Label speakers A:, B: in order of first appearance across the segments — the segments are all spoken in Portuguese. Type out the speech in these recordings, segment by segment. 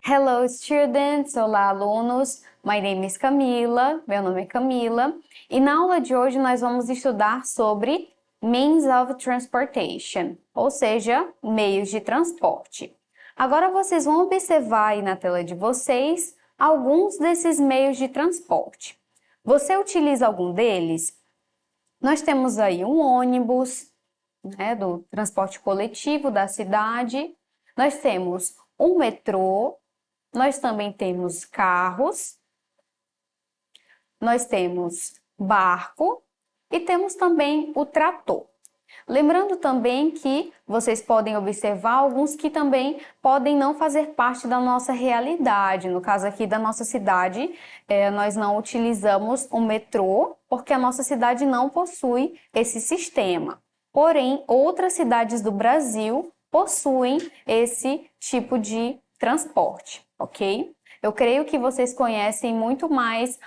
A: Hello students, olá alunos, my name is Camila, meu nome é Camila, e na aula de hoje nós vamos estudar sobre means of transportation, ou seja, meios de transporte. Agora vocês vão observar aí na tela de vocês alguns desses meios de transporte. Você utiliza algum deles? Nós temos aí um ônibus, né, do transporte coletivo da cidade, nós temos um metrô, nós também temos carros, nós temos barco e temos também o trator. Lembrando também que vocês podem observar alguns que também podem não fazer parte da nossa realidade. No caso aqui da nossa cidade, nós não utilizamos o metrô porque a nossa cidade não possui esse sistema. Porém, outras cidades do Brasil possuem esse tipo de transporte, ok? Eu creio que vocês conhecem muito mais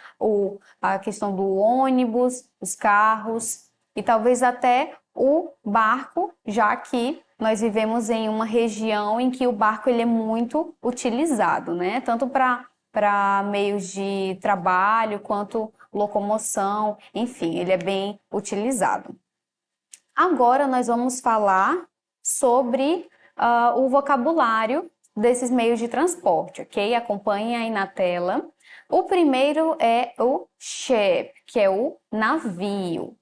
A: a questão do ônibus, os carros e talvez até o barco, já que nós vivemos em uma região em que o barco ele é muito utilizado, né? Tanto para meios de trabalho quanto locomoção, enfim, ele é bem utilizado. Agora nós vamos falar sobre o vocabulário desses meios de transporte, ok? Acompanhem aí na tela. O primeiro é o ship, que é o navio.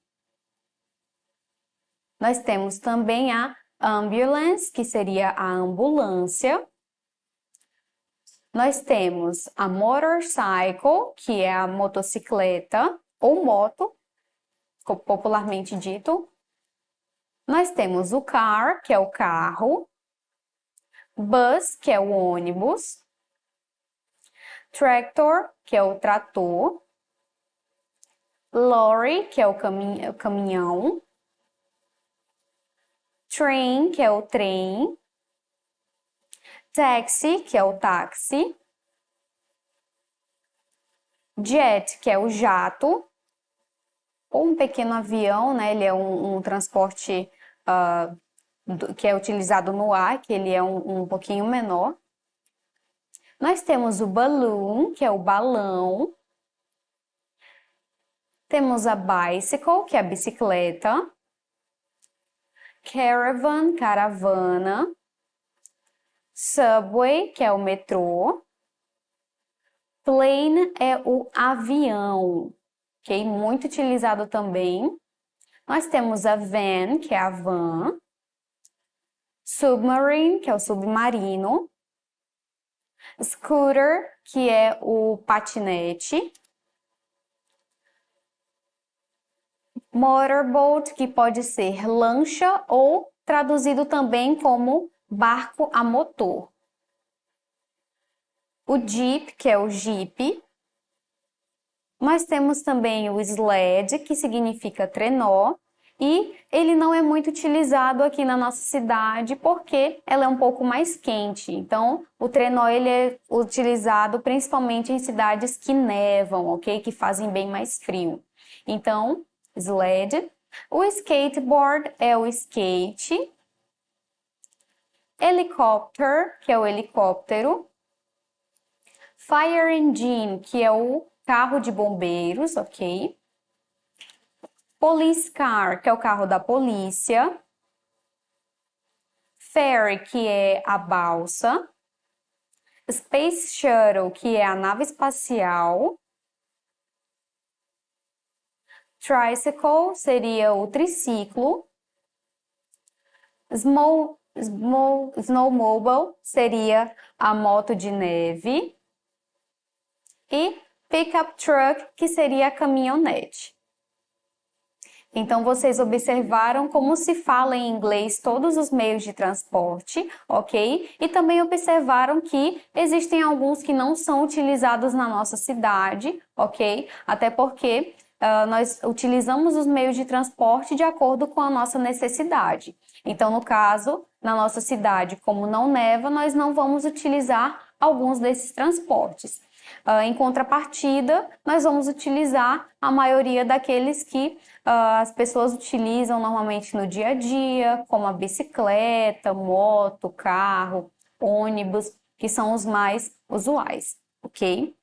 A: Nós temos também a ambulance, que seria a ambulância. Nós temos a motorcycle, que é a motocicleta ou moto, popularmente dito. Nós temos o car, que é o carro. Bus, que é o ônibus. Tractor, que é o trator. Lorry, que é o caminhão. Train, que é o trem. Taxi, que é o táxi. Jet, que é o jato. Ou um pequeno avião, né? Ele é um transporte que é utilizado no ar, que ele é um pouquinho menor. Nós temos o balloon, que é o balão. Temos a bicycle, que é a bicicleta. Caravan, caravana. Subway, que é o metrô. Plane é o avião, ok? Muito utilizado também. Nós temos a van, que é a van. Submarine, que é o submarino. Scooter, que é o patinete. Motorboat, que pode ser lancha ou traduzido também como barco a motor. O Jeep, que é o Jeep. Nós temos também o sled, que significa trenó, e ele não é muito utilizado aqui na nossa cidade porque ela é um pouco mais quente. Então, o trenó ele é utilizado principalmente em cidades que nevam, ok? Que fazem bem mais frio. Então, sled. O skateboard é o skate. Helicopter, que é o helicóptero. Fire engine, que é o carro de bombeiros, ok? Police car, que é o carro da polícia. Ferry, que é a balsa. Space Shuttle, que é a nave espacial. Tricycle seria o triciclo. Snowmobile seria a moto de neve. E pickup truck, que seria a caminhonete. Então, vocês observaram como se fala em inglês todos os meios de transporte, ok? E também observaram que existem alguns que não são utilizados na nossa cidade, ok? Até porque nós utilizamos os meios de transporte de acordo com a nossa necessidade. Então, no caso, na nossa cidade, como não neva, nós não vamos utilizar alguns desses transportes. Em contrapartida, nós vamos utilizar a maioria daqueles que as pessoas utilizam normalmente no dia a dia, como a bicicleta, moto, carro, ônibus, que são os mais usuais, ok?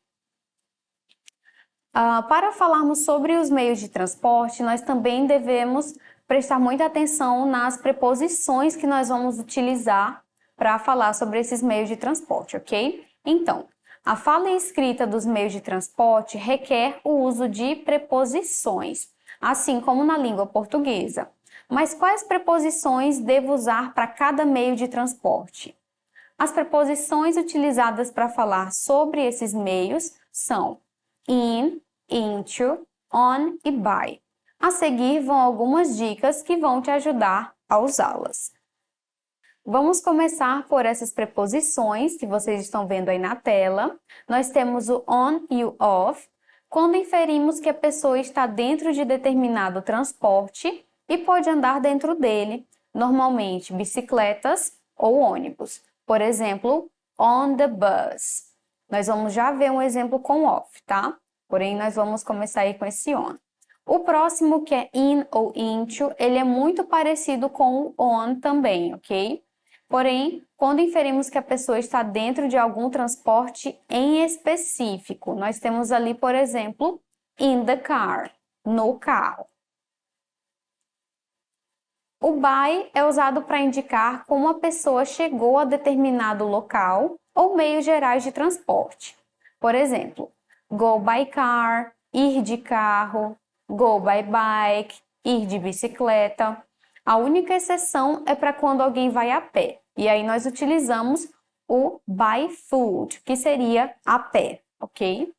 A: Para falarmos sobre os meios de transporte, nós também devemos prestar muita atenção nas preposições que nós vamos utilizar para falar sobre esses meios de transporte, ok? Então, a fala e escrita dos meios de transporte requer o uso de preposições, assim como na língua portuguesa. Mas quais preposições devo usar para cada meio de transporte? As preposições utilizadas para falar sobre esses meios são in, into, on e by. A seguir vão algumas dicas que vão te ajudar a usá-las. Vamos começar por essas preposições que vocês estão vendo aí na tela. Nós temos o on e o off, quando inferimos que a pessoa está dentro de determinado transporte e pode andar dentro dele, normalmente bicicletas ou ônibus. Por exemplo, on the bus. Nós vamos já ver um exemplo com off, tá? Porém, nós vamos começar aí com esse on. O próximo, que é in ou into, ele é muito parecido com o on também, ok? Porém, quando inferimos que a pessoa está dentro de algum transporte em específico, nós temos ali, por exemplo, in the car, no carro. O by é usado para indicar como a pessoa chegou a determinado local ou meios gerais de transporte. Por exemplo, go by car, ir de carro, go by bike, ir de bicicleta. A única exceção é para quando alguém vai a pé. E aí nós utilizamos o by foot, que seria a pé, ok?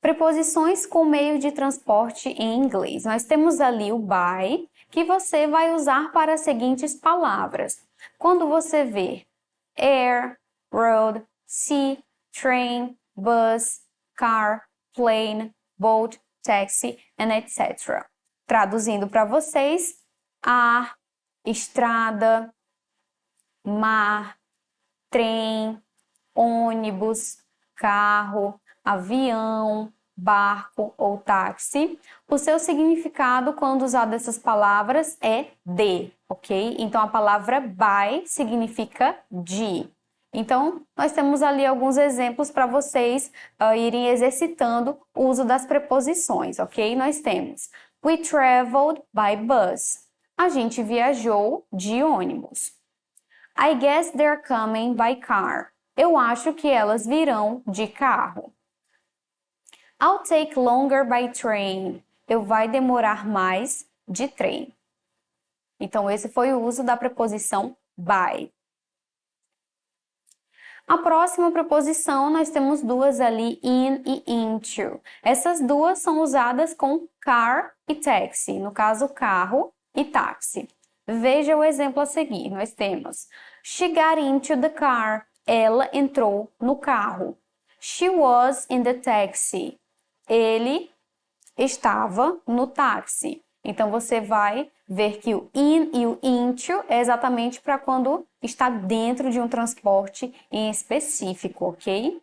A: Preposições com meio de transporte em inglês. Nós temos ali o by, que você vai usar para as seguintes palavras. Quando você vê air, road, sea, train, bus, car, plane, boat, taxi, and etc. Traduzindo para vocês, ar, estrada, mar, trem, ônibus, carro, avião, barco ou táxi. O seu significado quando usado essas palavras é de, ok? Então a palavra by significa de. Então, nós temos ali alguns exemplos para vocês irem exercitando o uso das preposições, ok? Nós temos we traveled by bus. A gente viajou de ônibus. I guess they're coming by car. Eu acho que elas virão de carro. I'll take longer by train. Eu vai demorar mais de trem. Então, esse foi o uso da preposição by. A próxima preposição, nós temos duas ali, in e into. Essas duas são usadas com car e taxi, no caso, carro e táxi. Veja o exemplo a seguir. Nós temos she got into the car. Ela entrou no carro. She was in the taxi. Ele estava no táxi. Então, você vai ver que o in e o into é exatamente para quando está dentro de um transporte em específico, ok?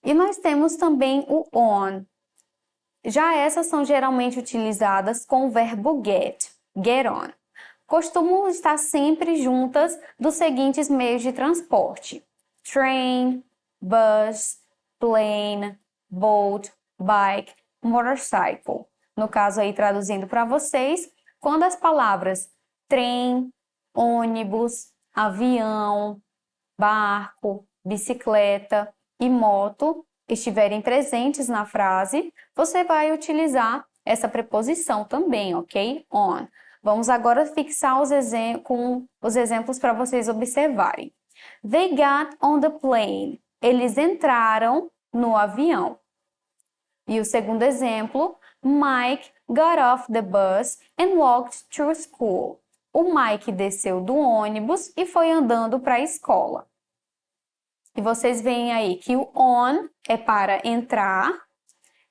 A: E nós temos também o on. Já essas são geralmente utilizadas com o verbo get on. Costumam estar sempre juntas dos seguintes meios de transporte: train, bus, plane, boat, bike, motorcycle. No caso aí, traduzindo para vocês, quando as palavras trem, ônibus, avião, barco, bicicleta e moto estiverem presentes na frase, você vai utilizar essa preposição também, ok? On. Vamos agora fixar com os exemplos para vocês observarem. They got on the plane. Eles entraram no avião. E o segundo exemplo, Mike got off the bus and walked to school. O Mike desceu do ônibus e foi andando para a escola. E vocês veem aí que o on é para entrar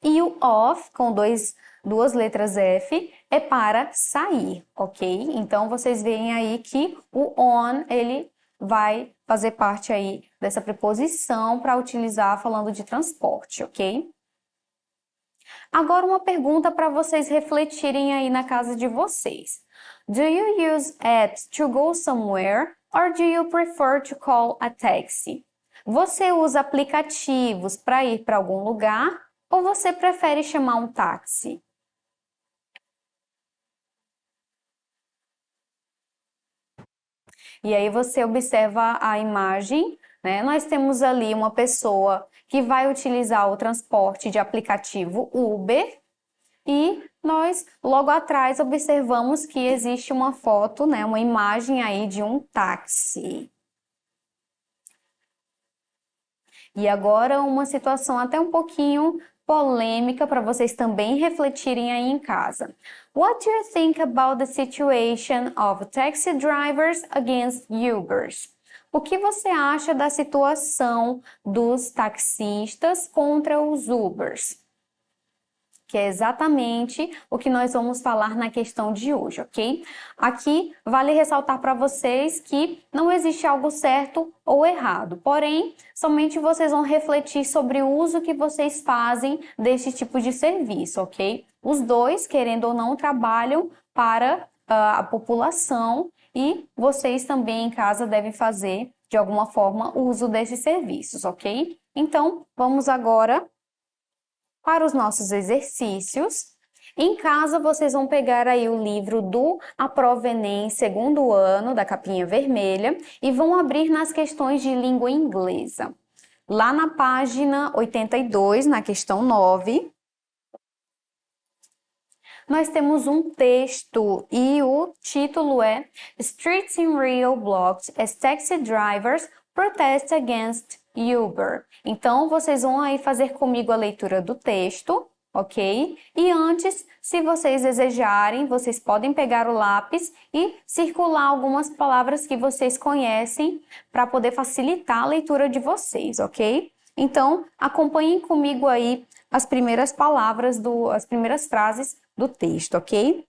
A: e o off, com dois duas letras F, é para sair, ok? Então, vocês veem aí que o on, ele vai fazer parte aí dessa preposição para utilizar falando de transporte, ok? Agora uma pergunta para vocês refletirem aí na casa de vocês. Do you use apps to go somewhere or do you prefer to call a taxi? Você usa aplicativos para ir para algum lugar ou você prefere chamar um táxi? E aí você observa a imagem, né? Nós temos ali uma pessoa que vai utilizar o transporte de aplicativo Uber e nós logo atrás observamos que existe uma foto, né? Uma imagem aí de um táxi. E agora uma situação até um pouquinho polêmica para vocês também refletirem aí em casa. What do you think about the situation of taxi drivers against Ubers? O que você acha da situação dos taxistas contra os Ubers? Que é exatamente o que nós vamos falar na questão de hoje, ok? Aqui vale ressaltar para vocês que não existe algo certo ou errado, porém, somente vocês vão refletir sobre o uso que vocês fazem deste tipo de serviço, ok? Os dois, querendo ou não, trabalham para a população e vocês também em casa devem fazer, de alguma forma, uso desses serviços, ok? Então, vamos agora para os nossos exercícios. Em casa, vocês vão pegar aí o livro do A Prova Enem, segundo ano, da capinha vermelha, e vão abrir nas questões de língua inglesa. Lá na página 82, na questão 9, nós temos um texto e o título é Streets in Rio blocked as taxi drivers protest against Uber. Então, vocês vão aí fazer comigo a leitura do texto, ok? E antes, se vocês desejarem, vocês podem pegar o lápis e circular algumas palavras que vocês conhecem para poder facilitar a leitura de vocês, ok? Então, acompanhem comigo aí as primeiras palavras, as primeiras frases do texto, ok?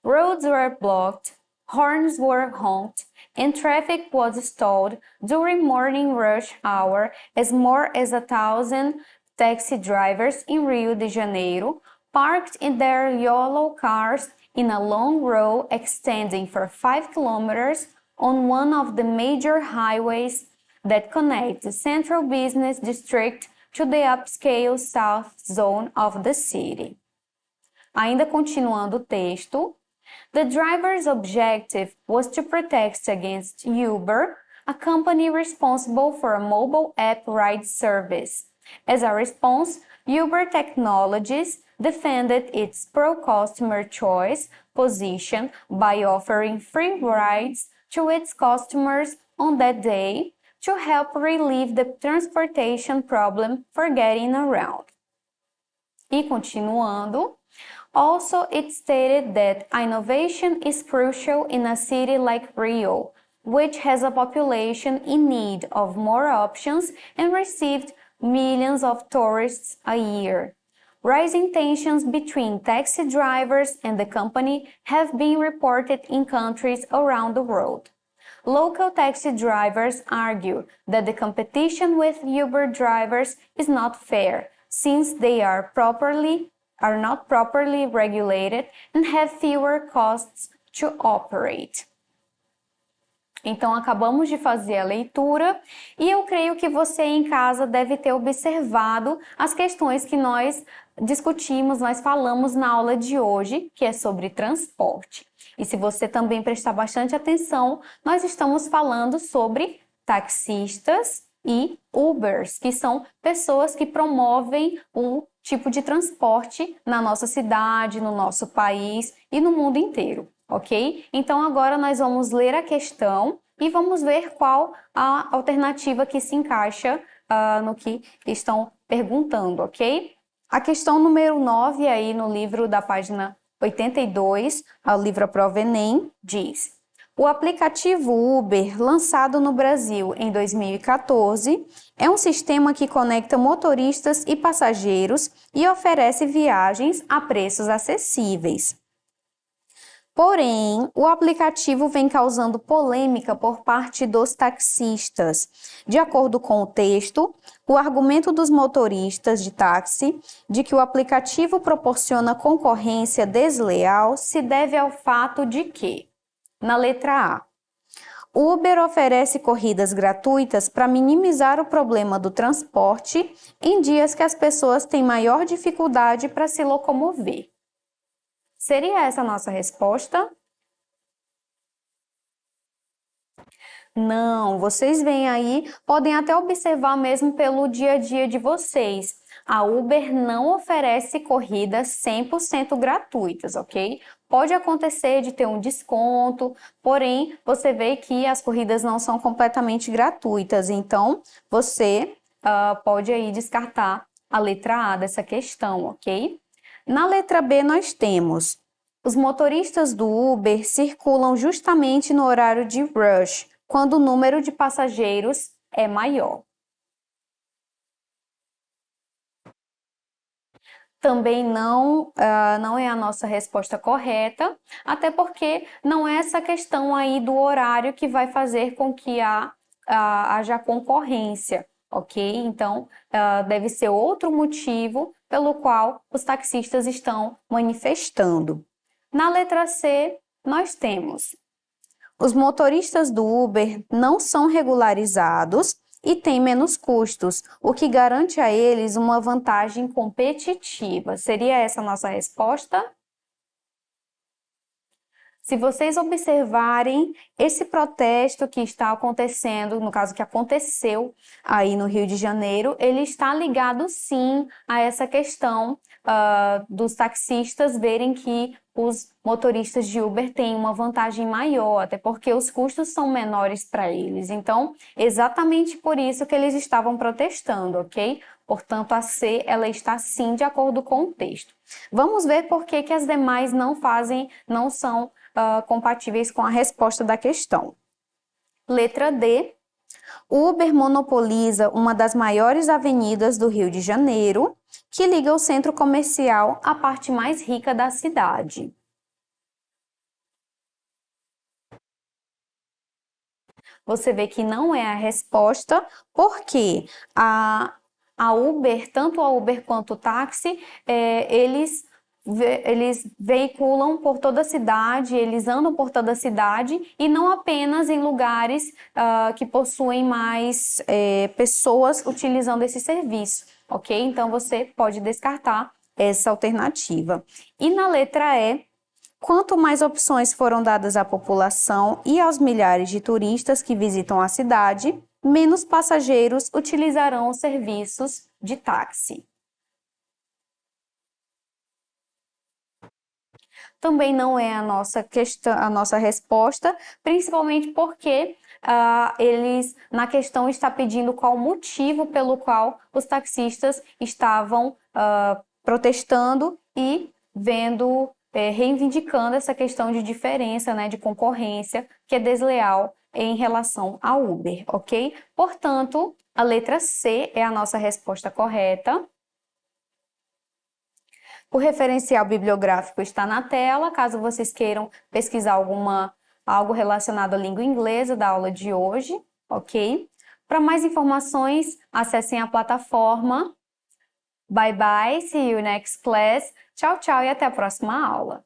A: Roads were blocked, horns were honked, and traffic was stalled during morning rush hour as more as 1,000 taxi drivers in Rio de Janeiro parked in their yellow cars in a long row extending for 5 kilometers on one of the major highways that connect the central business district to the upscale south zone of the city. Ainda continuando o texto, the driver's objective was to protest against Uber, a company responsible for a mobile app ride service. As a response, Uber Technologies defended its pro-customer choice position by offering free rides to its customers on that day to help relieve the transportation problem for getting around. E continuando, also, it stated that innovation is crucial in a city like Rio, which has a population in need of more options and received millions of tourists a year. Rising tensions between taxi drivers and the company have been reported in countries around the world. Local taxi drivers argue that the competition with Uber drivers is not fair, since they are not properly regulated and have fewer costs to operate. Então, acabamos de fazer a leitura e eu creio que você em casa deve ter observado as questões que nós discutimos, nós falamos na aula de hoje, que é sobre transporte. E se você também prestar bastante atenção, nós estamos falando sobre taxistas e Ubers, que são pessoas que promovem um tipo de transporte na nossa cidade, no nosso país e no mundo inteiro, ok? Então agora nós vamos ler a questão e vamos ver qual a alternativa que se encaixa no que estão perguntando, ok? A questão número 9 aí no livro da página 82, ao livro A Prova Enem, diz: O aplicativo Uber, lançado no Brasil em 2014, é um sistema que conecta motoristas e passageiros e oferece viagens a preços acessíveis. Porém, o aplicativo vem causando polêmica por parte dos taxistas. De acordo com o texto, o argumento dos motoristas de táxi de que o aplicativo proporciona concorrência desleal se deve ao fato de que, na letra A, o Uber oferece corridas gratuitas para minimizar o problema do transporte em dias que as pessoas têm maior dificuldade para se locomover. Seria essa a nossa resposta? Não, vocês veem aí, podem até observar mesmo pelo dia a dia de vocês. A Uber não oferece corridas 100% gratuitas, ok? Pode acontecer de ter um desconto, porém, você vê que as corridas não são completamente gratuitas. Então, você pode aí descartar a letra A dessa questão, ok? Na letra B, nós temos: os motoristas do Uber circulam justamente no horário de rush, quando o número de passageiros é maior. Também não é a nossa resposta correta, até porque não é essa questão aí do horário que vai fazer com que haja concorrência, ok? Então, deve ser outro motivo pelo qual os taxistas estão manifestando. Na letra C, nós temos: os motoristas do Uber não são regularizados e têm menos custos, o que garante a eles uma vantagem competitiva. Seria essa a nossa resposta? Se vocês observarem, esse protesto que está acontecendo, no caso que aconteceu aí no Rio de Janeiro, ele está ligado sim a essa questão dos taxistas verem que os motoristas de Uber têm uma vantagem maior, até porque os custos são menores para eles. Então, exatamente por isso que eles estavam protestando, ok? Portanto, a C, ela está sim de acordo com o texto. Vamos ver por que as demais não são compatíveis com a resposta da questão. Letra D. O Uber monopoliza uma das maiores avenidas do Rio de Janeiro, que liga o centro comercial à parte mais rica da cidade. Você vê que não é a resposta, porque a Uber, tanto a Uber quanto o táxi, eles veiculam por toda a cidade, eles andam por toda a cidade e não apenas em lugares que possuem mais pessoas utilizando esse serviço, ok? Então, você pode descartar essa alternativa. E na letra E, quanto mais opções foram dadas à população e aos milhares de turistas que visitam a cidade, menos passageiros utilizarão os serviços de táxi. Também não é a nossa questão, a nossa resposta, principalmente porque eles, na questão, está pedindo qual o motivo pelo qual os taxistas estavam protestando e reivindicando essa questão de diferença, né, de concorrência, que é desleal em relação ao Uber, ok? Portanto, a letra C é a nossa resposta correta. O referencial bibliográfico está na tela, caso vocês queiram pesquisar algo relacionado à língua inglesa da aula de hoje, ok? Para mais informações, acessem a plataforma. Bye bye, see you next class. Tchau, tchau e até a próxima aula.